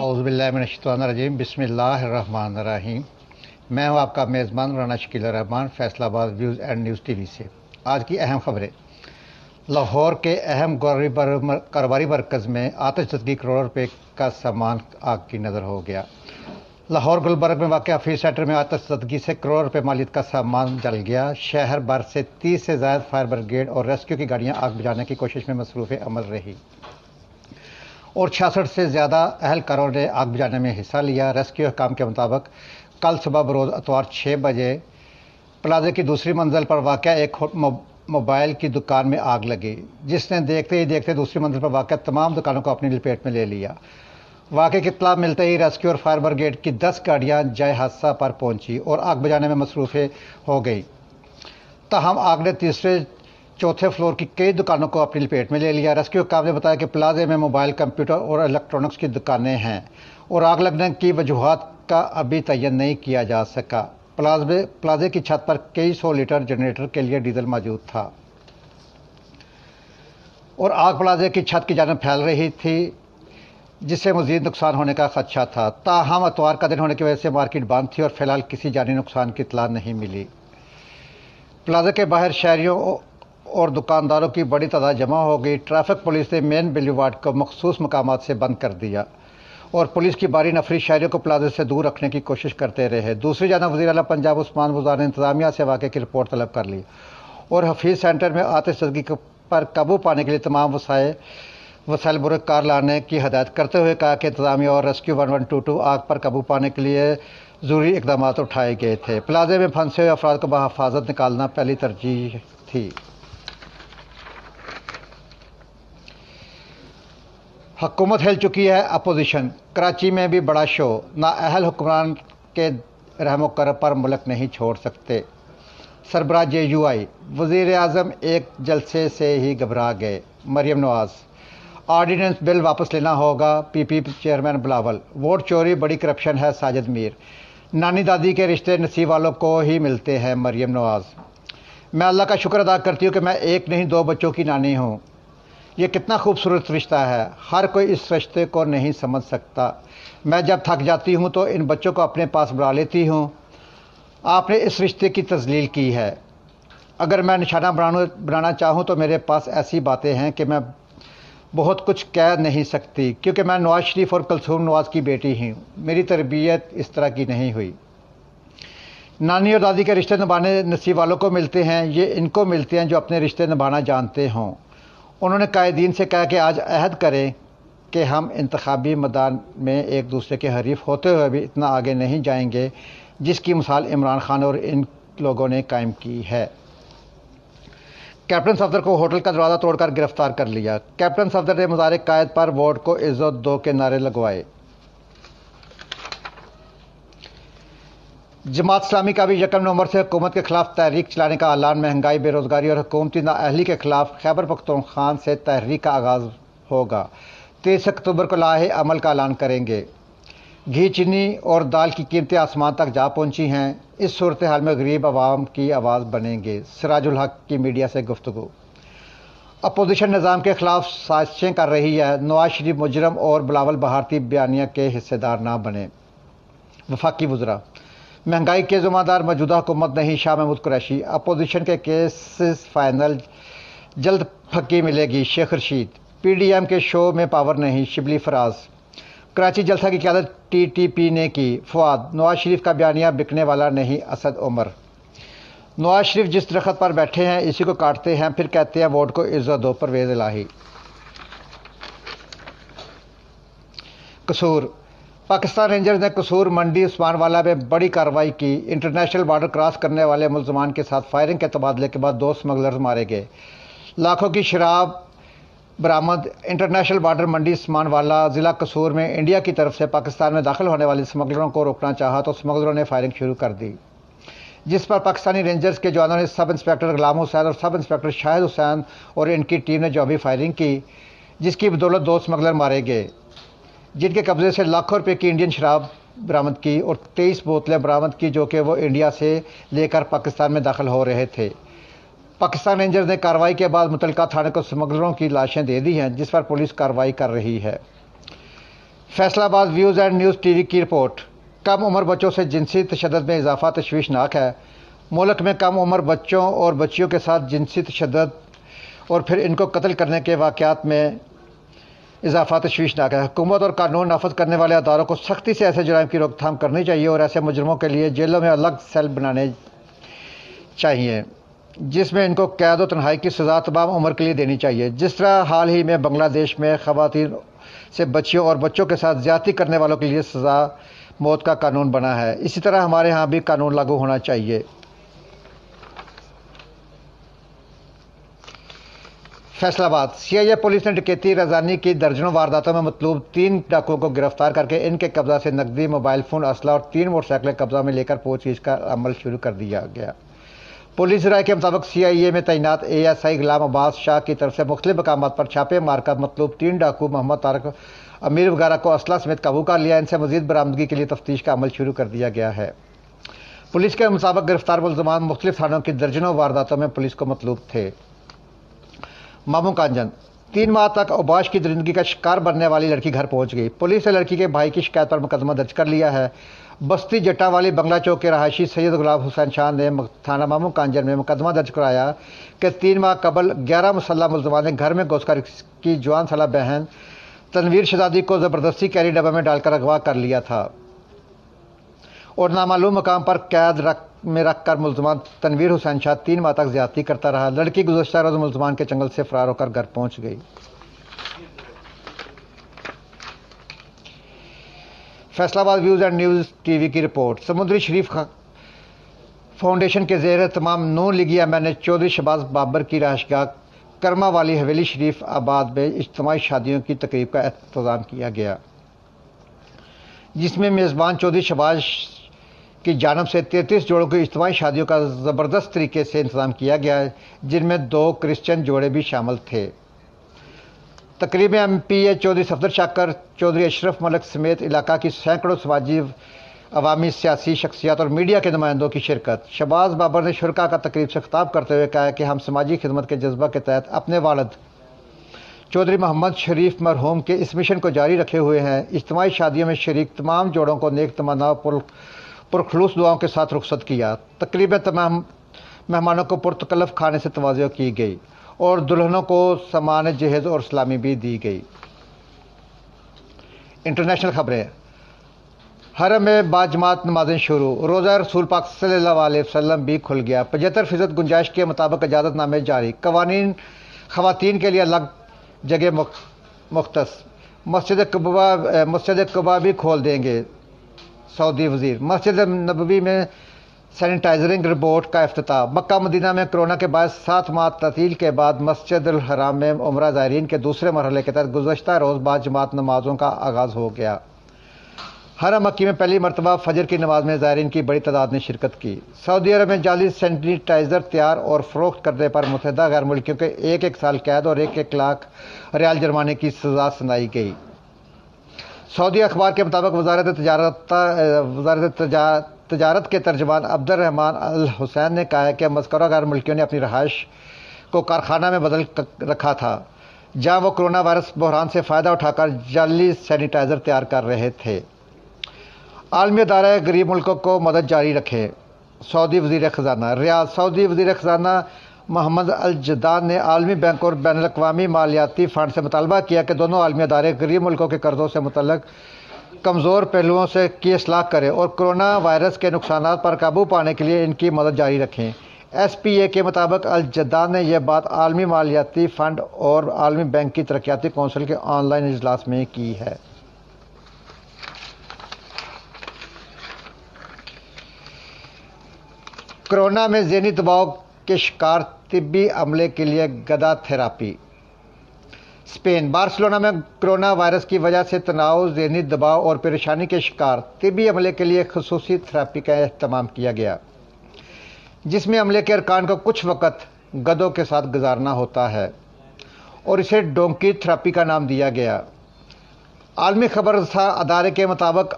اعوذ باللہ من الشیطان الرجیم، بسم اللہ الرحمن الرحیم۔ میں ہوں آپ کا میزبان Rana Shakeel ur-Rahman, Faisalabad views and news TV سے۔ آج کی اہم خبریں۔ لاہور کے اہم کاروباری مرکز میں آتش زدگی، کروڑوں روپے کا سامان آگ کی نظر ہو گیا۔ لاہور گلبرگ میں واقع آفیس سینٹر میں آتش زدگی سے کروڑوں روپے مالیت کا سامان جل گیا۔ شہر بھر سے 30 سے زائد فائر بریگیڈ اور ریسکیو کی گاڑیاں آگ بجھانے کی کوشش میں مصروف عمل رہی اور 66 سے زیادہ اہلکاروں نے آگ بجھانے میں حصہ لیا۔ ریسکیو حکام کے مطابق کل صبح بروز اتوار 6 بجے پلازے کی دوسری منزل پر واقع ایک موبائل کی دکان میں آگ لگی، جس نے دیکھتے ہی دیکھتے دوسری منزل پر واقع تمام دکانوں کو اپنی لپیٹ میں لے لیا۔ واقعے کی اطلاع ملتے ہی ریسکیو اور فائر بریگیڈ کی 10 گاڑیاں جائے حادثہ پر پہنچی اور آگ بجھانے میں مصروف ہو گئی۔ تاہم آگ نے تیسرے چوتھے فلور کی کئی دکانوں کو اپنی لپیٹ میں لے لیا۔ ریسکیو حکام نے بتایا کہ پلازے میں موبائل، کمپیوٹر اور الیکٹرانکس کی دکانیں ہیں اور آگ لگنے کی وجوہات کا ابھی تعین نہیں کیا جا سکا۔ پلازے کی چھت پر کئی 100 لیٹر جنریٹر کے لیے ڈیزل موجود تھا اور آگ پلازے کی چھت کی جانب پھیل رہی تھی، جس سے مزید نقصان ہونے کا خدشہ تھا۔ تاہم اتوار کا دن ہونے کی وجہ سے مارکیٹ بند تھی اور فی الحال کسی جانی نقصان کی اطلاع نہیں ملی۔ پلازے کے باہر شہریوں اور دکانداروں کی بڑی تعداد جمع ہو گئی۔ ٹریفک پولیس نے مین بلیوارڈ کو مخصوص مقامات سے بند کر دیا اور پولیس کی باری نفری شہریوں کو پلازے سے دور رکھنے کی کوشش کرتے رہے۔ دوسری جانب وزیر اعلیٰ پنجاب عثمان بزدار نے انتظامیہ سے واقعے کی رپورٹ طلب کر لی اور حفیظ سینٹر میں آتش زدگی پر قابو پانے کے لیے تمام وسائل برے کار لانے کی ہدایت کرتے ہوئے کہا کہ انتظامیہ اور ریسکیو 1122 آگ پر قابو پانے کے لیے ضروری اقدامات اٹھائے گئے تھے۔ پلازے میں پھنسے ہوئے افراد کو بحفاظت نکالنا پہلی ترجیح تھی۔ حکومت ہل چکی ہے، اپوزیشن۔ کراچی میں بھی بڑا شو، نااہل حکمران کے رحم و کرم پر ملک نہیں چھوڑ سکتے۔ سربراہ JUI، وزیر اعظم ایک جلسے سے ہی گھبرا گئے، مریم نواز۔ آرڈیننس بل واپس لینا ہوگا، PPP چیئرمین بلاول۔ ووٹ چوری بڑی کرپشن ہے، ساجد میر۔ نانی دادی کے رشتے نصیب والوں کو ہی ملتے ہیں، مریم نواز۔ میں اللہ کا شکر ادا کرتی ہوں کہ میں ایک نہیں 2 بچوں کی نانی ہوں۔ یہ کتنا خوبصورت رشتہ ہے، ہر کوئی اس رشتے کو نہیں سمجھ سکتا۔ میں جب تھک جاتی ہوں تو ان بچوں کو اپنے پاس بلا لیتی ہوں۔ آپ نے اس رشتے کی تذلیل کی ہے۔ اگر میں نشانہ بنانا چاہوں تو میرے پاس ایسی باتیں ہیں کہ میں بہت کچھ کہہ نہیں سکتی، کیونکہ میں نواز شریف اور کلثوم نواز کی بیٹی ہوں۔ میری تربیت اس طرح کی نہیں ہوئی۔ نانی اور دادی کے رشتے نبھانے نصیب والوں کو ملتے ہیں، یہ ان کو ملتے ہیں جو اپنے رشتے نبھانا جانتے ہوں۔ انہوں نے قائدین سے کہا کہ آج عہد کریں کہ ہم انتخابی میدان میں ایک دوسرے کے حریف ہوتے ہوئے بھی اتنا آگے نہیں جائیں گے جس کی مثال عمران خان اور ان لوگوں نے قائم کی ہے۔ کیپٹن صفدر کو ہوٹل کا دروازہ توڑ کر گرفتار کر لیا۔ کیپٹن صفدر نے مظاہرے قائد پر ووٹ کو عزت دو کے نعرے لگوائے۔ جماعت اسلامی کا بھی 1 نومبر سے حکومت کے خلاف تحریک چلانے کا اعلان۔ مہنگائی، بے روزگاری اور حکومتی نااہلی کے خلاف خیبر پختونخوا سے تحریک کا آغاز ہوگا۔ 23 اکتوبر کو لائحہ عمل کا اعلان کریں گے۔ گھی، چینی اور دال کی قیمتیں آسمان تک جا پہنچی ہیں، اس صورتحال میں غریب عوام کی آواز بنیں گے، سراج الحق کی میڈیا سے گفتگو۔ اپوزیشن نظام کے خلاف سازشیں کر رہی ہے، نواز شریف مجرم اور بلاول بھارتی بیانیہ کے حصے دار نہ بنے۔ وفاقی وزراء۔ مہنگائی کے ذمہ دار موجودہ حکومت نہیں، شاہ محمود قریشی۔ اپوزیشن کے کیسز فائنل، جلد پھکی ملے گی، شیخ رشید۔ PDM کے شو میں پاور نہیں، شبلی فراز۔ کراچی جلسہ کی قیادت TTP نے کی، فواد۔ نواز شریف کا بیانیہ بکنے والا نہیں، اسد عمر۔ نواز شریف جس درخت پر بیٹھے ہیں اسی کو کاٹتے ہیں، پھر کہتے ہیں ووٹ کو عزت دو، پرویز الہی۔ قصور۔ پاکستان رینجرز نے قصور منڈی عثمان والا میں بڑی کارروائی کی۔ انٹرنیشنل بارڈر کراس کرنے والے ملزمان کے ساتھ فائرنگ کے تبادلے کے بعد 2 اسمگلرز مارے گئے، لاکھوں کی شراب برآمد۔ انٹرنیشنل بارڈر منڈی عثمان والا، ضلع قصور میں انڈیا کی طرف سے پاکستان میں داخل ہونے والے اسمگلروں کو روکنا چاہا تو اسمگلروں نے فائرنگ شروع کر دی، جس پر پاکستانی رینجرز کے جوانوں نے سب انسپکٹر غلام حسین اور سب انسپکٹر شاہد حسین اور ان کی ٹیم نے جوابی فائرنگ کی، جس کی بدولت 2 اسمگلر مارے گئے، جن کے قبضے سے لاکھوں روپے کی انڈین شراب برآمد کی اور 23 بوتلیں برآمد کی جو کہ وہ انڈیا سے لے کر پاکستان میں داخل ہو رہے تھے۔ پاکستان رینجرز نے کارروائی کے بعد متعلقہ تھانے کو اسمگلروں کی لاشیں دے دی ہیں، جس پر پولیس کارروائی کر رہی ہے۔ Faisalabad views and news TV کی رپورٹ۔ کم عمر بچوں سے جنسی تشدد میں اضافہ تشویشناک ہے۔ ملک میں کم عمر بچوں اور بچیوں کے ساتھ جنسی تشدد اور پھر ان کو قتل کرنے کے واقعات میں اضافہ تشویشناک ہے۔ حکومت اور قانون نافذ کرنے والے اداروں کو سختی سے ایسے جرائم کی روک تھام کرنی چاہیے اور ایسے مجرموں کے لیے جیلوں میں الگ سیل بنانے چاہیے جس میں ان کو قید و تنہائی کی سزا تمام عمر کے لیے دینی چاہیے۔ جس طرح حال ہی میں بنگلہ دیش میں خواتین سے بچیوں اور بچوں کے ساتھ زیادتی کرنے والوں کے لیے سزا موت کا قانون بنا ہے، اسی طرح ہمارے ہاں بھی قانون لاگو ہونا چاہیے۔ فیصلہ آباد سی آئی اے پولیس نے ڈکیتی رازدانی کی درجنوں وارداتوں میں مطلوب 3 ڈاکوؤں کو گرفتار کر کے ان کے قبضہ سے نقدی، موبائل فون، اسلحہ اور 3 موٹر سائیکلیں قبضہ میں لے کر پوچھ گچھ کا عمل شروع کر دیا گیا۔ پولیس رائے کے مطابق سی آئی اے میں تعینات A S I Ghulam Abbas شاہ کی طرف سے مختلف مقامات پر چھاپے مار کر مطلوب 3 ڈاکو محمد طارق امیر وغیرہ کو اسلحہ سمیت قابو کر لیا۔ ان سے مزید برآمدگی کے لیے تفتیش کا عمل شروع کر دیا گیا ہے۔ پولیس کے مطابق گرفتار ملزمان مختلف تھانوں کی درجنوں وارداتوں میں پولیس کو مطلوب تھے۔ ماموں کانجن 3 ماہ تک اوباش کی درندگی کا شکار بننے والی لڑکی گھر پہنچ گئی۔ پولیس نے لڑکی کے بھائی کی شکایت پر مقدمہ درج کر لیا ہے۔ بستی جٹا والی بنگلہ چوک کے رہائشی سید غلام حسین شاہ نے تھانہ ماموں کانجن میں مقدمہ درج کرایا کہ 3 ماہ قبل 11 مسلح ملزمان نے گھر میں گھس کر اس کی جوان سالہ بہن تنویر شہزادی کو زبردستی کیری ڈبے میں ڈال کر اغوا کر لیا تھا اور نامعلوم مقام پر قید میں رکھ کر ملزمان تنویر حسین شاہ 3 ماہ تک زیادتی کرتا رہا۔ لڑکی گزشتہ روز ملزمان کے چنگل سے فرار ہو کر گھر پہنچ گئی۔ Faisalabad views and news TV کی رپورٹ۔ سمندری شریف فاؤنڈیشن کے زیر اہتمام نون لیگی M N A Chaudhry Shahbaz Babar کی رہائش گاہ کرما والی حویلی شریف آباد میں اجتماعی شادیوں کی تقریب کا اہتمام کیا گیا، جس میں میزبان چودھری شہباز کی جانب سے 33 جوڑوں کی اجتماعی شادیوں کا زبردست طریقے سے انتظام کیا گیا ہے، جن میں 2 کرسچن جوڑے بھی شامل تھے۔ تقریب میں ایم پی اے چودھری صفدر شاکر، چودھری اشرف ملک سمیت علاقہ کی سینکڑوں سماجی، عوامی، سیاسی شخصیات اور میڈیا کے نمائندوں کی شرکت۔ شہباز بابر نے شرکاء کا تقریب سے خطاب کرتے ہوئے کہا کہ ہم سماجی خدمت کے جذبہ کے تحت اپنے والد چودھری محمد شریف مرحوم کے اس مشن کو جاری رکھے ہوئے ہیں۔ اجتماعی شادیوں میں شریک تمام جوڑوں کو نیک تمنا پرخلوص دعاؤں کے ساتھ رخصت کیا۔ تقریب میں تمام مہمانوں کو پرتکلف کھانے سے تواضع کی گئی اور دلہنوں کو سامان جہیز اور سلامی بھی دی گئی۔ انٹرنیشنل خبریں۔ حرم میں باجماعت نمازیں شروع، روزہ رسول پاک صلی اللہ علیہ وسلم بھی کھل گیا، 75% گنجائش کے مطابق اجازت نامے جاری، خواتین کے لیے الگ جگہ مختص، مسجد قباء بھی کھول دیں گے سعودی وزیر۔ مسجد نبوی میں سینیٹائزنگ روبوٹ کا افتتاح۔ مکہ مدینہ میں کرونا کے باعث 7 ماہ تعطیل کے بعد مسجد الحرام میں عمرہ زائرین کے دوسرے مرحلے کے تحت گزشتہ روز باجماعت نمازوں کا آغاز ہو گیا۔ حرم مکی میں پہلی مرتبہ فجر کی نماز میں زائرین کی بڑی تعداد نے شرکت کی۔ سعودی عرب میں جعلی سینیٹائزر تیار اور فروخت کرنے پر متعدد غیر ملکیوں کے 1 سال قید اور 1 لاکھ ریال جرمانے کی سزا سنائی گئی۔ سعودی اخبار کے مطابق وزارت تجارت کے ترجمان عبد الرحمان الحسین نے کہا ہے کہ مذکورہ غیر ملکیوں نے اپنی رہائش کو کارخانہ میں بدل رکھا تھا، جہاں وہ کرونا وائرس بحران سے فائدہ اٹھا کر جعلی سینیٹائزر تیار کر رہے تھے۔ عالمی ادارے غریب ملکوں کو مدد جاری رکھیں، سعودی وزیر خزانہ۔ ریاض۔ سعودی وزیر خزانہ محمد الجدان نے عالمی بینک اور بین الاقوامی مالیاتی فنڈ سے مطالبہ کیا کہ دونوں عالمی ادارے غریب ملکوں کے قرضوں سے متعلق کمزور پہلوؤں کی اصلاح کریں اور کرونا وائرس کے نقصانات پر قابو پانے کے لیے ان کی مدد جاری رکھیں۔ ایس پی اے کے مطابق الجدان نے یہ بات عالمی مالیاتی فنڈ اور عالمی بینک کی ترقیاتی کونسل کے آن لائن اجلاس میں کی ہے۔ کرونا میں ذہنی دباؤ کے شکار طبی عملے کے لیے گدا تھراپی۔ اسپین۔ بارسلونا میں کرونا وائرس کی وجہ سے تناؤ، ذہنی دباؤ اور پریشانی کے شکار طبی عملے کے لیے خصوصی تھراپی کا اہتمام کیا گیا، جس میں عملے کے ارکان کو کچھ وقت گدوں کے ساتھ گزارنا ہوتا ہے اور اسے ڈونکی تھراپی کا نام دیا گیا۔ عالمی خبر رساں ادارے کے مطابق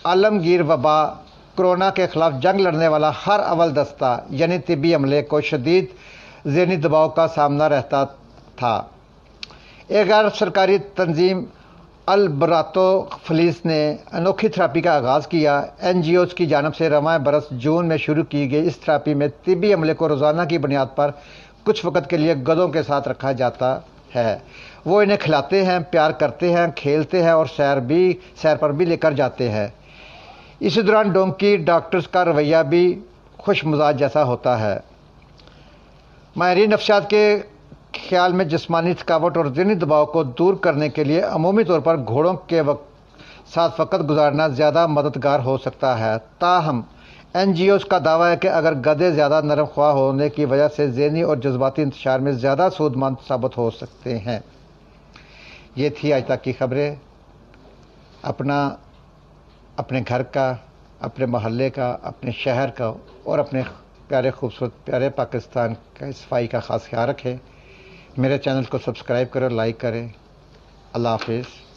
عالمگیر وبا کرونا کے خلاف جنگ لڑنے والا ہر اول دستہ یعنی طبی عملے کو شدید ذہنی دباؤ کا سامنا رہتا تھا۔ ایک غیر سرکاری تنظیم البراتو فلیس نے انوکھی تھراپی کا آغاز کیا۔ NGOs کی جانب سے رواں برس جون میں شروع کی گئی اس تھراپی میں طبی عملے کو روزانہ کی بنیاد پر کچھ وقت کے لیے گدھوں کے ساتھ رکھا جاتا ہے۔ وہ انہیں کھلاتے ہیں، پیار کرتے ہیں، کھیلتے ہیں اور سیر پر بھی لے کر جاتے ہیں۔ اسی دوران ڈونکی ڈاکٹرز کا رویہ بھی خوش مزاج جیسا ہوتا ہے۔ ماہرین نفسیات کے خیال میں جسمانی تھکاوٹ اور ذہنی دباؤ کو دور کرنے کے لیے عمومی طور پر گھوڑوں کے ساتھ وقت گزارنا زیادہ مددگار ہو سکتا ہے۔ تاہم NGOs کا دعویٰ ہے کہ اگر گدھے زیادہ نرم خواہ ہونے کی وجہ سے ذہنی اور جذباتی انتشار میں زیادہ سود مند ثابت ہو سکتے ہیں۔ یہ تھی آج تک کی خبریں۔ اپنے گھر کا، اپنے محلے کا، اپنے شہر کا اور اپنے پیارے خوبصورت پیارے پاکستان کا صفائی کا خاص خیال رکھیں۔ میرے چینل کو سبسکرائب کریں، لائک کریں۔ اللہ حافظ۔